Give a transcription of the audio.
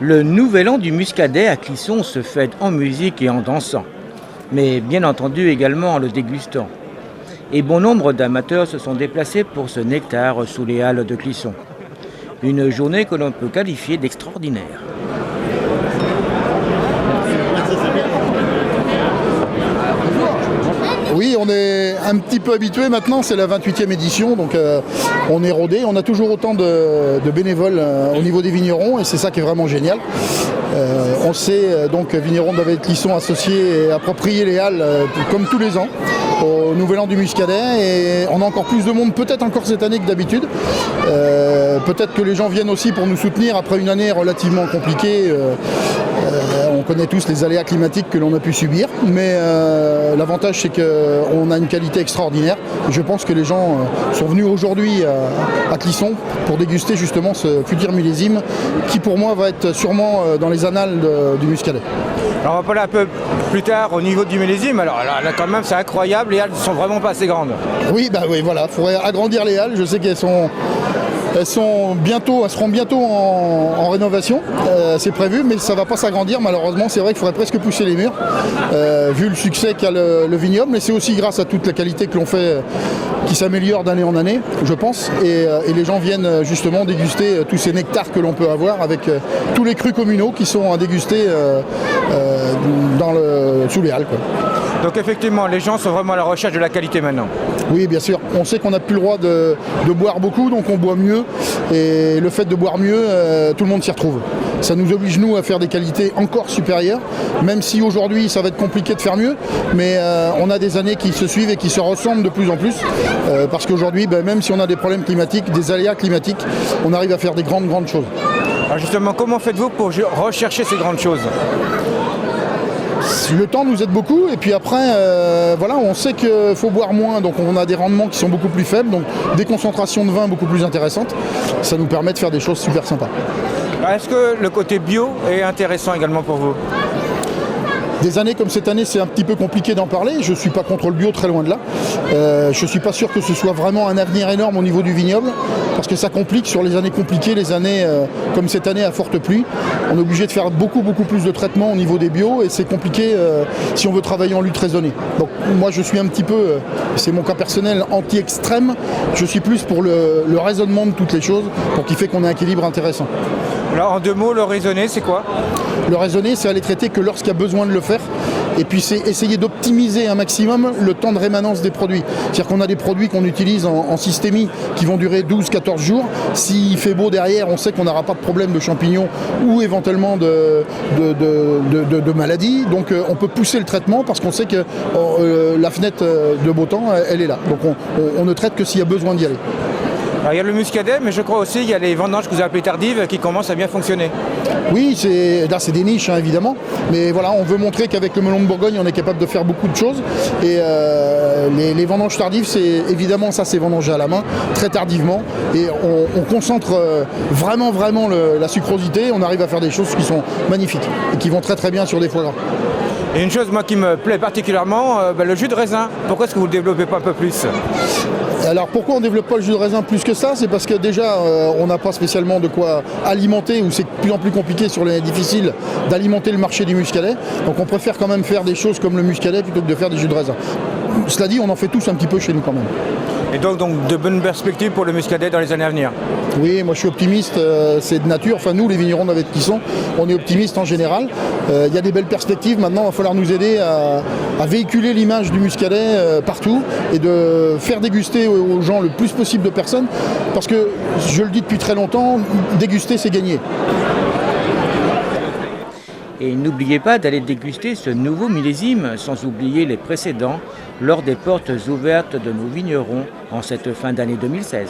Le nouvel an du Muscadet à Clisson se fête en musique et en dansant, mais bien entendu également en le dégustant. Et bon nombre d'amateurs se sont déplacés pour ce nectar sous les halles de Clisson. Une journée que l'on peut qualifier d'extraordinaire. Oui, on est un petit peu habitué maintenant, c'est la 28e édition, donc on est rodé. On a toujours autant de bénévoles au niveau des vignerons et c'est ça qui est vraiment génial. On sait donc vignerons de Clisson associés et approprier les halles comme tous les ans au nouvel an du Muscadet et on a encore plus de monde peut-être encore cette année que d'habitude. Peut-être que les gens viennent aussi pour nous soutenir après une année relativement compliquée. On connaît tous les aléas climatiques que l'on a pu subir, mais l'avantage c'est qu'on a une qualité extraordinaire. Je pense que les gens sont venus aujourd'hui à Clisson pour déguster justement ce futur millésime qui pour moi va être sûrement dans les annales du Muscadet. Alors on va parler un peu plus tard au niveau du millésime. Alors là quand même c'est incroyable, les halles ne sont vraiment pas assez grandes. Oui, voilà, il faudrait agrandir les halles. Je sais qu'elles seront bientôt en rénovation, c'est prévu, mais ça ne va pas s'agrandir malheureusement. C'est vrai qu'il faudrait presque pousser les murs, vu le succès qu'a le vignoble, mais c'est aussi grâce à toute la qualité que l'on fait, qui s'améliore d'année en année, je pense, et les gens viennent justement déguster tous ces nectars que l'on peut avoir avec tous les crus communaux qui sont à déguster sous les halles, quoi. Donc effectivement, les gens sont vraiment à la recherche de la qualité maintenant. Oui, bien sûr. On sait qu'on n'a plus le droit de boire beaucoup, donc on boit mieux. Et le fait de boire mieux, tout le monde s'y retrouve. Ça nous oblige, nous, à faire des qualités encore supérieures, même si aujourd'hui, ça va être compliqué de faire mieux. Mais on a des années qui se suivent et qui se ressemblent de plus en plus. Parce qu'aujourd'hui, même si on a des problèmes climatiques, des aléas climatiques, on arrive à faire des grandes choses. Alors justement, comment faites-vous pour rechercher ces grandes choses ? Le temps nous aide beaucoup et puis après on sait qu'il faut boire moins, donc on a des rendements qui sont beaucoup plus faibles, donc des concentrations de vin beaucoup plus intéressantes. Ça nous permet de faire des choses super sympas. Est-ce que le côté bio est intéressant également pour vous ? Des années comme cette année, c'est un petit peu compliqué d'en parler. Je ne suis pas contre le bio, très loin de là. Je ne suis pas sûr que ce soit vraiment un avenir énorme au niveau du vignoble, parce que ça complique sur les années compliquées, les années comme cette année à forte pluie. On est obligé de faire beaucoup plus de traitements au niveau des bio et c'est compliqué si on veut travailler en lutte raisonnée. Donc moi je suis un petit peu, c'est mon cas personnel, anti-extrême. Je suis plus pour le raisonnement de toutes les choses, pour qu'il fait qu'on ait un équilibre intéressant. Alors en 2 mots, le raisonner c'est quoi ? Le raisonner, c'est aller traiter que lorsqu'il y a besoin de le faire. Et puis c'est essayer d'optimiser un maximum le temps de rémanence des produits. C'est-à-dire qu'on a des produits qu'on utilise en systémie qui vont durer 12-14 jours. S'il fait beau derrière, on sait qu'on n'aura pas de problème de champignons ou éventuellement de maladies. Donc on peut pousser le traitement parce qu'on sait que la fenêtre de beau temps, elle est là. Donc on ne traite que s'il y a besoin d'y aller. Alors, il y a le Muscadet, mais je crois aussi qu'il y a les vendanges que vous appelez tardives qui commencent à bien fonctionner. Oui, là c'est des niches évidemment, mais voilà, on veut montrer qu'avec le melon de Bourgogne, on est capable de faire beaucoup de choses. Et les vendanges tardives, c'est évidemment ça, c'est vendangé à la main, très tardivement. Et on concentre vraiment la sucrosité, on arrive à faire des choses qui sont magnifiques et qui vont très bien sur des foie gras. Et une chose moi qui me plaît particulièrement, le jus de raisin. Pourquoi est-ce que vous ne le développez pas un peu plus ? Alors pourquoi on ne développe pas le jus de raisin plus que ça ? C'est parce que déjà on n'a pas spécialement de quoi alimenter, ou c'est de plus en plus compliqué sur les difficiles d'alimenter le marché du Muscadet. Donc on préfère quand même faire des choses comme le Muscadet plutôt que de faire des jus de raisin. Cela dit, on en fait tous un petit peu chez nous quand même. Et donc de bonnes perspectives pour le Muscadet dans les années à venir ? Oui, moi je suis optimiste, c'est de nature. Enfin nous, les vignerons de Clisson, on est optimistes en général. Il y a des belles perspectives. Maintenant, il va falloir nous aider à véhiculer l'image du Muscadet partout et de faire déguster aux gens le plus possible de personnes. Parce que, je le dis depuis très longtemps, déguster c'est gagner. Et n'oubliez pas d'aller déguster ce nouveau millésime, sans oublier les précédents, lors des portes ouvertes de nos vignerons en cette fin d'année 2016.